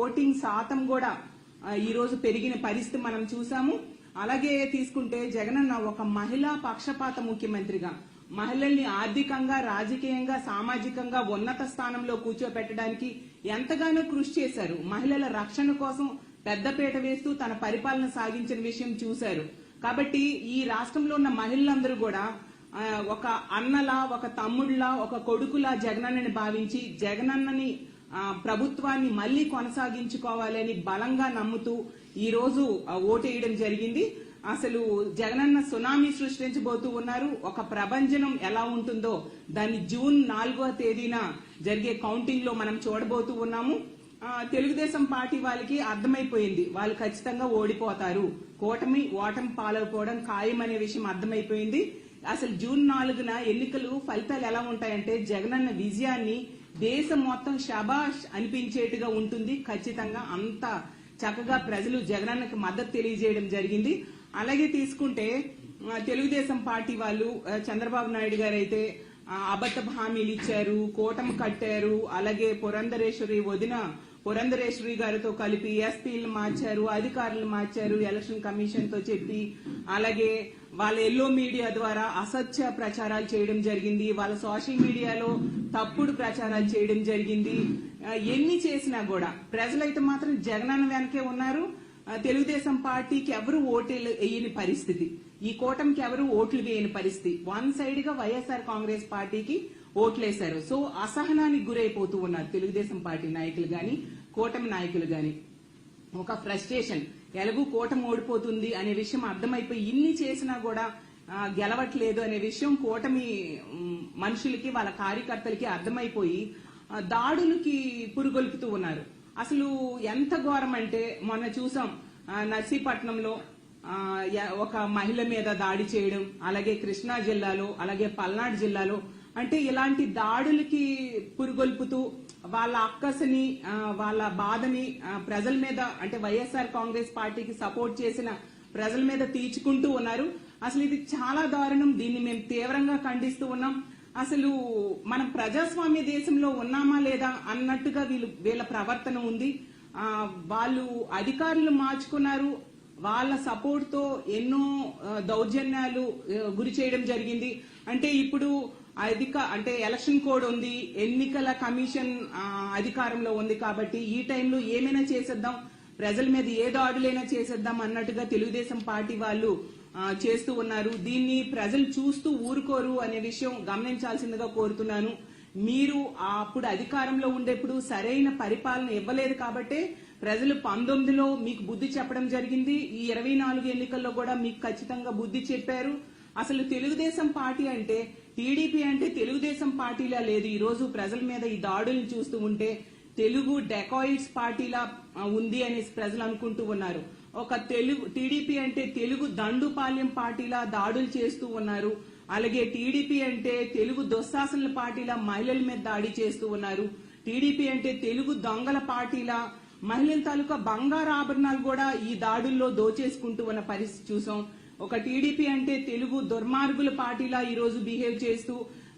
Voting శాతం కూడా ఈ రోజు పెరిగిన పరిస్థితి మనం చూసాము. అలాగే తీసుకుంటే జగనన్న ఒక మహిళా పక్షపాత ముఖ్యమంత్రిగా మహిళల్ని ఆర్థికంగా, రాజకీయంగా, సామాజికంగా ఉన్నత స్థానంలో కూర్చోపెట్టడానికి ఎంతగానో కృషి చేశారు. మహిళల రక్షణ కోసం పెద్దపీట వేస్తూ తన పరిపాలన సాగించిన విషయం చూశారు. కాబట్టి ఈ రాష్ట్రంలో ఉన్న మహిళలందరూ కూడా ఒక అన్నలా, ఒక తమ్ముళ్లా, ఒక కొడుకులా జగనన్నని భావించి జగనన్నని ప్రభుత్వాన్ని మళ్లీ కొనసాగించుకోవాలని బలంగా నమ్ముతూ ఈ రోజు ఓటేయడం జరిగింది. అసలు జగనన్న సునామీ సృష్టించబోతూ ఉన్నారు. ఒక ప్రభంజనం ఎలా ఉంటుందో దాన్ని జూన్ 4వ తేదీన జరిగే కౌంటింగ్ లో మనం చూడబోతూ ఉన్నాము. తెలుగుదేశం పార్టీ వాళ్ళకి అర్థమైపోయింది, వాళ్ళు ఖచ్చితంగా ఓడిపోతారు, ఓటమి పాలైపోవడం ఖాయం అనే విషయం అర్థమైపోయింది. అసలు జూన్ 4న ఎన్నికలు ఫలితాలు ఎలా ఉంటాయంటే జగనన్న విజయాన్ని దేశం మొత్తం షబాష్ అనిపించేట్టుగా ఉంటుంది. ఖచ్చితంగా అంత చక్కగా ప్రజలు జగనన్నకి మద్దతు తెలియజేయడం జరిగింది. అలాగే తీసుకుంటే తెలుగుదేశం పార్టీ వాళ్ళు చంద్రబాబు నాయుడు గారు అయితే అబద్ధ హామీలు ఇచ్చారు, కూటమి కట్టారు. అలాగే పురంధరేశ్వరి గారితో కలిపి ఎస్పీలు మార్చారు, అధికారులు మార్చారు ఎలక్షన్ కమిషన్ తో చెప్పి. అలాగే వాళ్ళ ఎల్లో మీడియా ద్వారా అసత్య ప్రచారాలు చేయడం జరిగింది. వాళ్ళ సోషల్ మీడియాలో తప్పుడు ప్రచారాలు చేయడం జరిగింది. ఎన్ని చేసినా కూడా ప్రజలైతే మాత్రం జగనన్న వెనకే ఉన్నారు. తెలుగుదేశం పార్టీకి ఎవరు ఓట్లు వేయని పరిస్థితి, ఈ కూటమికి ఎవరు ఓట్లు వేయని పరిస్థితి. వన్ సైడ్ గా వైఎస్ఆర్ కాంగ్రెస్ పార్టీకి ఓట్లేశారు. సో అసహనానికి గురైపోతూ ఉన్నారు తెలుగుదేశం పార్టీ నాయకులు గాని, కూటమి నాయకులు గాని. ఒక ఫ్రస్ట్రేషన్, ఎలాగూ కూటమి ఓడిపోతుంది అనే విషయం అర్థమైపోయి ఇన్ని చేసినా కూడా గెలవట్లేదు అనే విషయం కూటమి మనుషులకి, వాళ్ళ కార్యకర్తలకి అర్థమైపోయి దాడులకి పురుగొల్పుతూ ఉన్నారు. అసలు ఎంత ఘోరం అంటే మొన్న చూసాం నర్సీపట్నంలో ఒక మహిళ మీద దాడి చేయడం, అలాగే కృష్ణా జిల్లాలో, అలాగే పల్నాడు జిల్లాలో. అంటే ఇలాంటి దాడులకి పురుగొల్పుతూ వాళ్ళ అక్కసని, వాళ్ళ బాధని ప్రజల మీద, అంటే వైఎస్ఆర్ కాంగ్రెస్ పార్టీకి సపోర్ట్ చేసిన ప్రజల మీద తీర్చుకుంటూ ఉన్నారు. అసలు ఇది చాలా దారుణం. దీన్ని మేము తీవ్రంగా ఖండిస్తూ ఉన్నాం. అసలు మనం ప్రజాస్వామ్య దేశంలో ఉన్నామా లేదా అన్నట్టుగా వీళ్ళ ప్రవర్తన ఉంది. వాళ్ళు అధికారులు మార్చుకున్నారు, వాళ్ళ సపోర్ట్ తో ఎన్నో దౌర్జన్యాలు గురి చేయడం జరిగింది. అంటే ఇప్పుడు అంటే ఎలక్షన్ కోడ్ ఉంది, ఎన్నికల కమిషన్ అధికారంలో ఉంది. కాబట్టి ఈ టైంలో ఏమైనా చేసేద్దాం, ప్రజల మీద ఏ దాడులైనా చేసేద్దాం అన్నట్టుగా తెలుగుదేశం పార్టీ వాళ్ళు చేస్తూ ఉన్నారు. దీన్ని ప్రజలు చూస్తూ ఊరుకోరు అనే విషయం గమనించాల్సిందిగా కోరుతున్నాను. మీరు అప్పుడు అధికారంలో ఉండేప్పుడు సరైన పరిపాలన ఇవ్వలేదు కాబట్టే ప్రజలు 19లో మీకు బుద్ధి చెప్పడం జరిగింది. ఈ 24 ఎన్నికల్లో కూడా మీకు ఖచ్చితంగా బుద్ధి చెప్పారు. అసలు తెలుగుదేశం పార్టీ అంటే, టీడీపీ అంటే తెలుగుదేశం పార్టీలా లేదు. ఈ రోజు ప్రజల మీద ఈ దాడులను చూస్తూ ఉంటే తెలుగు డెకాయిడ్స్ పార్టీలా ఉంది అనేసి ప్రజలు అనుకుంటూ ఉన్నారు. ఒక టీడీపీ అంటే తెలుగు దండుపాల్యం పార్టీలా దాడులు చేస్తూ ఉన్నారు. అలాగే టీడీపీ అంటే తెలుగు దుశ్శాసనల పార్టీలా మహిళల మీద దాడి చేస్తూ ఉన్నారు. టీడీపీ అంటే తెలుగు దొంగల పార్టీలా మహిళల తాలూకా బంగారు ఆభరణాలు కూడా ఈ దాడుల్లో దోచేసుకుంటూ ఉన్న పరిస్థితి చూసాం. ఒక టీడీపీ అంటే తెలుగు దుర్మార్గుల పార్టీలా ఈ రోజు బిహేవ్ చేస్తూ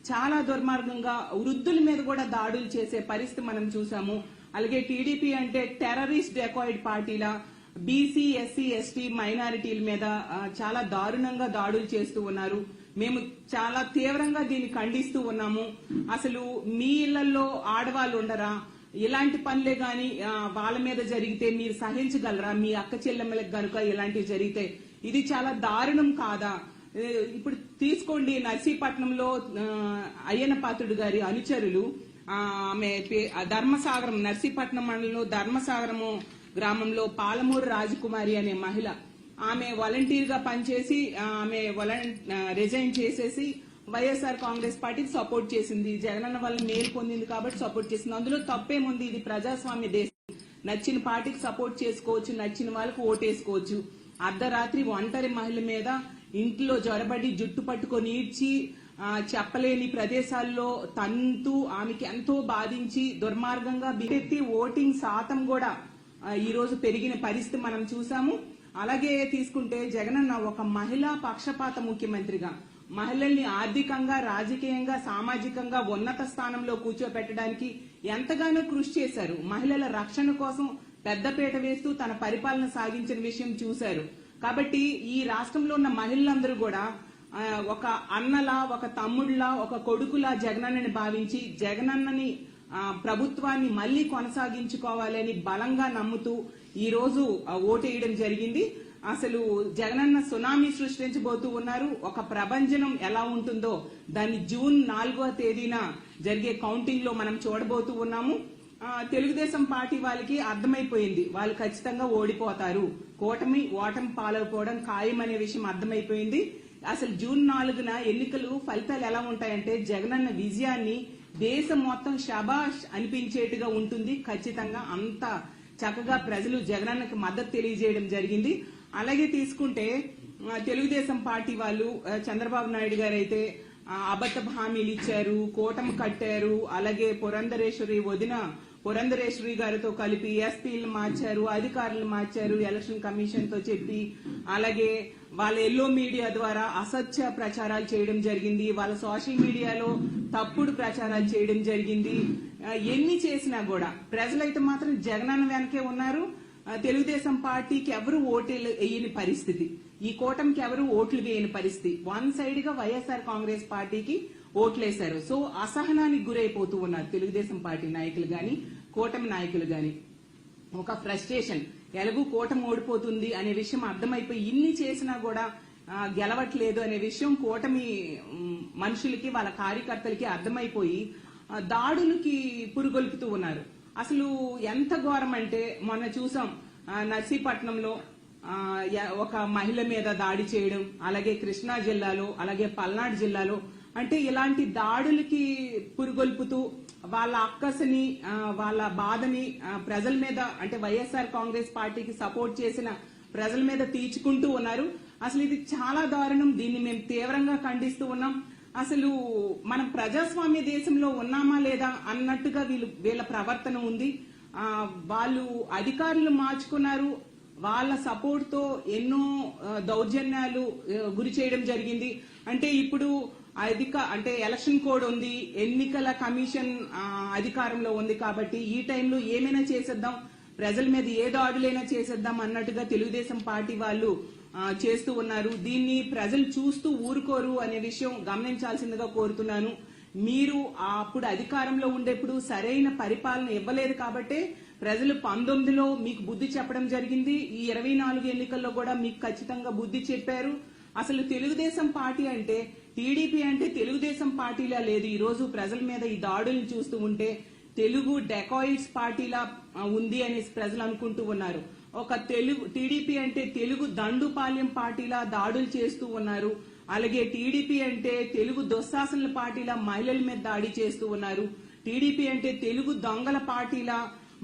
చాలా దుర్మార్గంగా వృద్ధుల మీద కూడా దాడులు చేసే పరిస్థితి మనం చూసాము. అలాగే టీడీపీ అంటే టెర్రరిస్ట్ డెకాయిడ్ పార్టీలా బీసీ, ఎస్సీ, ఎస్టీ మైనారిటీల మీద చాలా దారుణంగా దాడులు చేస్తూ ఉన్నారు. మేము చాలా తీవ్రంగా దీన్ని ఖండిస్తూ ఉన్నాము. అసలు మీ ఇళ్లలో ఆడవాళ్ళు ఉండరా? ఇలాంటి పనులే గాని వాళ్ళ మీద జరిగితే మీరు సహించగలరా? మీ అక్క చెల్లెమ్మలకు గనుక ఇలాంటివి జరిగితే ఇది చాలా దారుణం కాదా? ఇప్పుడు తీసుకోండి, నర్సీపట్నంలో అయ్యన్న పాత్రుడు గారి అనుచరులు ఆమె ధర్మసాగరం, నర్సీపట్నం మండలంలో ధర్మసాగరము గ్రామంలో పాలమూరు రాజకుమారి అనే మహిళ, ఆమె వాలంటీర్ గా పనిచేసి ఆమె రిజైన్ చేసేసి వైఎస్ఆర్ కాంగ్రెస్ పార్టీకి సపోర్ట్ చేసింది. జగనన్న వల్ల మేలు పొందింది కాబట్టి సపోర్ట్ చేసింది. అందులో తప్పేముంది? ఇది ప్రజాస్వామ్య దేశం. నచ్చిన పార్టీకి సపోర్ట్ చేసుకోవచ్చు, నచ్చిన వాళ్ళకు ఓటేసుకోవచ్చు. అర్ధరాత్రి ఒంటరి మహిళ మీద ఇంట్లో జొరబడి జుట్టు పట్టుకొని ఈడ్చి చెప్పలేని ప్రదేశాల్లో తంతు ఆమెకి ఎంతో బాధించి దుర్మార్గంగా బిగెత్తి ఓటింగ్ శాతం కూడా ఈ రోజు పెరిగిన పరిస్థితి మనం చూసాము. అలాగే తీసుకుంటే జగనన్న ఒక మహిళా పక్షపాత ముఖ్యమంత్రిగా మహిళల్ని ఆర్థికంగా, రాజకీయంగా, సామాజికంగా ఉన్నత స్థానంలో కూర్చోపెట్టడానికి ఎంతగానో కృషి చేశారు. మహిళల రక్షణ కోసం పెద్దపీట వేస్తూ తన పరిపాలన సాగించిన విషయం చూశారు. కాబట్టి ఈ రాష్ట్రంలో ఉన్న మహిళలందరూ కూడా ఒక అన్నలా, ఒక తమ్ముళ్లా, ఒక కొడుకులా జగనన్నని భావించి జగనన్నని ప్రభుత్వాన్ని మళ్లీ కొనసాగించుకోవాలని బలంగా నమ్ముతూ ఈ రోజు ఓటేయడం జరిగింది. అసలు జగనన్న సునామీ సృష్టించబోతూ ఉన్నారు. ఒక ప్రభంజనం ఎలా ఉంటుందో దాన్ని జూన్ 4వ తేదీన జరిగే కౌంటింగ్ లో మనం చూడబోతూ ఉన్నాము. తెలుగుదేశం పార్టీ వాళ్ళకి అర్థమైపోయింది, వాళ్ళు ఖచ్చితంగా ఓడిపోతారు, ఓటమి పాలైపోవడం ఖాయమనే విషయం అర్థమైపోయింది. అసలు జూన్ 4న ఎన్నికలు ఫలితాలు ఎలా ఉంటాయంటే జగనన్న విజయాన్ని దేశం మొత్తం శబాష్ అనిపించేట్టుగా ఉంటుంది. ఖచ్చితంగా అంత చక్కగా ప్రజలు జగనన్నకి మద్దతు తెలియజేయడం జరిగింది. అలాగే తీసుకుంటే తెలుగుదేశం పార్టీ వాళ్ళు చంద్రబాబు నాయుడు గారు అయితే అబద్ధపు హామీలు ఇచ్చారు, కూటమి కట్టారు. అలాగే వదిన పురంధరేశ్వరి గారితో కలిపి ఎస్పీలు మార్చారు, అధికారులు మార్చారు ఎలక్షన్ కమిషన్ తో చెప్పి. అలాగే వాళ్ళ ఎల్లో మీడియా ద్వారా అసత్య ప్రచారాలు చేయడం జరిగింది, వాళ్ళ సోషల్ మీడియాలో తప్పుడు ప్రచారాలు చేయడం జరిగింది. ఎన్ని చేసినా కూడా ప్రజలైతే మాత్రం జగనన్న వెనకే ఉన్నారు. తెలుగుదేశం పార్టీకి ఎవరు ఓట్లు వేయని పరిస్థితి, ఈ కూటమికి ఎవరు ఓట్లు వేయని పరిస్థితి. వన్ సైడ్ గా వైఎస్ఆర్ కాంగ్రెస్ పార్టీకి ఓట్లేశారు. సో అసహనానికి గురైపోతూ ఉన్నారు తెలుగుదేశం పార్టీ నాయకులు గాని, కూటమి నాయకులు గాని. ఒక ఫ్రస్ట్రేషన్, ఎలాగూ కూటమి ఓడిపోతుంది అనే విషయం అర్థమైపోయి ఇన్ని చేసినా కూడా గెలవట్లేదు అనే విషయం కూటమి మనుషులకి, వాళ్ళ కార్యకర్తలకి అర్థమైపోయి దాడులకి పురుగొల్పుతూ ఉన్నారు. అసలు ఎంత ఘోరం అంటే మొన్న చూసాం నర్సీపట్నంలో ఒక మహిళ మీద దాడి చేయడం, అలాగే కృష్ణా జిల్లాలో, అలాగే పల్నాడు జిల్లాలో. అంటే ఇలాంటి దాడులకి పురుగొల్పుతూ వాళ్ళ అక్కసని, వాళ్ళ బాధని ప్రజల మీద, అంటే వైఎస్ఆర్ కాంగ్రెస్ పార్టీకి సపోర్ట్ చేసిన ప్రజల మీద తీర్చుకుంటూ ఉన్నారు. అసలు ఇది చాలా దారుణం. దీన్ని మేము తీవ్రంగా ఖండిస్తూ ఉన్నాం. అసలు మనం ప్రజాస్వామ్య దేశంలో ఉన్నామా లేదా అన్నట్టుగా వీళ్ళ ప్రవర్తన ఉంది. వాళ్ళు అధికారులు మార్చుకున్నారు, వాళ్ళ సపోర్ట్ తో ఎన్నో దౌర్జన్యాలు గురి చేయడం జరిగింది. అంటే ఇప్పుడు అంటే ఎలక్షన్ కోడ్ ఉంది, ఎన్నికల కమిషన్ అధికారంలో ఉంది. కాబట్టి ఈ టైంలో ఏమైనా చేసేద్దాం, ప్రజల మీద ఏ దాడులైనా చేసేద్దాం అన్నట్టుగా తెలుగుదేశం పార్టీ వాళ్ళు చేస్తూ ఉన్నారు. దీన్ని ప్రజలు చూస్తూ ఊరుకోరు అనే విషయం గమనించాల్సిందిగా కోరుతున్నాను. మీరు అప్పుడు అధికారంలో ఉండేప్పుడు సరైన పరిపాలన ఇవ్వలేదు కాబట్టే ప్రజలు 19లో మీకు బుద్ధి చెప్పడం జరిగింది. ఈ 24 ఎన్నికల్లో కూడా మీకు ఖచ్చితంగా బుద్ధి చెప్పారు. అసలు తెలుగుదేశం పార్టీ అంటే, టీడీపీ అంటే తెలుగుదేశం పార్టీలా లేదు. ఈ రోజు ప్రజల మీద ఈ దాడులను చూస్తూ ఉంటే తెలుగు డెకాయిడ్స్ పార్టీలా ఉంది అని ప్రజలు అనుకుంటూ ఉన్నారు. ఒక టీడీపీ అంటే తెలుగు దండుపాలెం పార్టీలా దాడులు చేస్తూ ఉన్నారు. అలాగే టీడీపీ అంటే తెలుగు దుశ్శాసనల పార్టీలా మహిళల మీద దాడి చేస్తూ ఉన్నారు. టీడీపీ అంటే తెలుగు దొంగల పార్టీలా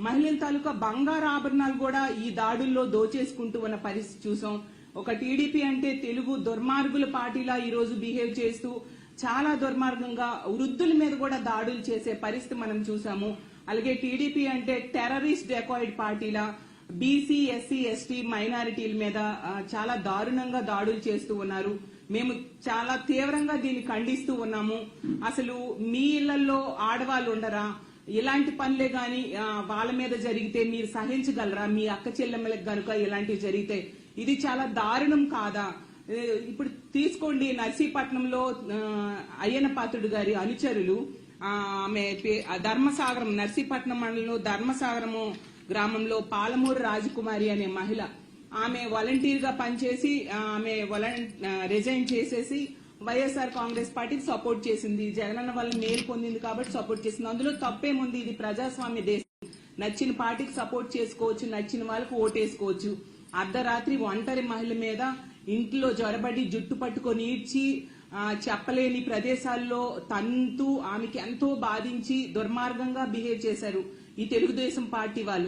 మహిళల తాలూకా బంగారు ఆభరణాలు కూడా ఈ దాడుల్లో దోచేసుకుంటూ ఉన్న పరిస్థితి చూసాం. ఒక టీడీపీ అంటే తెలుగు దుర్మార్గుల పార్టీలా ఈ రోజు బిహేవ్ చేస్తూ చాలా దుర్మార్గంగా వృద్ధుల మీద కూడా దాడులు చేసే పరిస్థితి మనం చూసాము. అలాగే టీడీపీ అంటే టెర్రరిస్ట్ డెకాయిడ్ పార్టీలా బీసీ, ఎస్సీ, ఎస్టీ మైనారిటీల మీద చాలా దారుణంగా దాడులు చేస్తూ ఉన్నారు. మేము చాలా తీవ్రంగా దీన్ని ఖండిస్తూ ఉన్నాము. అసలు మీ ఇళ్లలో ఆడవాళ్ళు ఉండరా? ఇలాంటి పనులే గాని వాళ్ళ మీద జరిగితే మీరు సహించగలరా? మీ అక్క చెల్లెమ్మలకు గనుక ఇలాంటివి జరిగితే ఇది చాలా దారుణం కాదా? ఇప్పుడు తీసుకోండి, నర్సీపట్నంలో అయ్యన్న పాత్రుడు గారి అనుచరులు ఆమె ధర్మసాగరం, నర్సీపట్నం మండలంలో ధర్మసాగరము గ్రామంలో పాలమూరు రాజకుమారి అనే మహిళ, ఆమె వాలంటీర్ గా పనిచేసి ఆమె రిజైన్ చేసేసి వైఎస్ఆర్ కాంగ్రెస్ పార్టీకి సపోర్ట్ చేసింది. జగనన్న వల్ల మేలు పొందింది కాబట్టి సపోర్ట్ చేసింది. అందులో తప్పేముంది? ఇది ప్రజాస్వామ్య దేశం. నచ్చిన పార్టీకి సపోర్ట్ చేసుకోవచ్చు, నచ్చిన వాళ్ళకు ఓటేసుకోవచ్చు. అర్ధరాత్రి ఒంటరి మహిళ మీద ఇంట్లో జొరబడి జుట్టు పట్టుకొని ఈడ్చి చెప్పలేని ప్రదేశాల్లో తంతూ ఆమెకి ఎంతో బాధించి దుర్మార్గంగా బిహేవ్ చేశారు ఈ తెలుగుదేశం పార్టీ వాళ్ళు.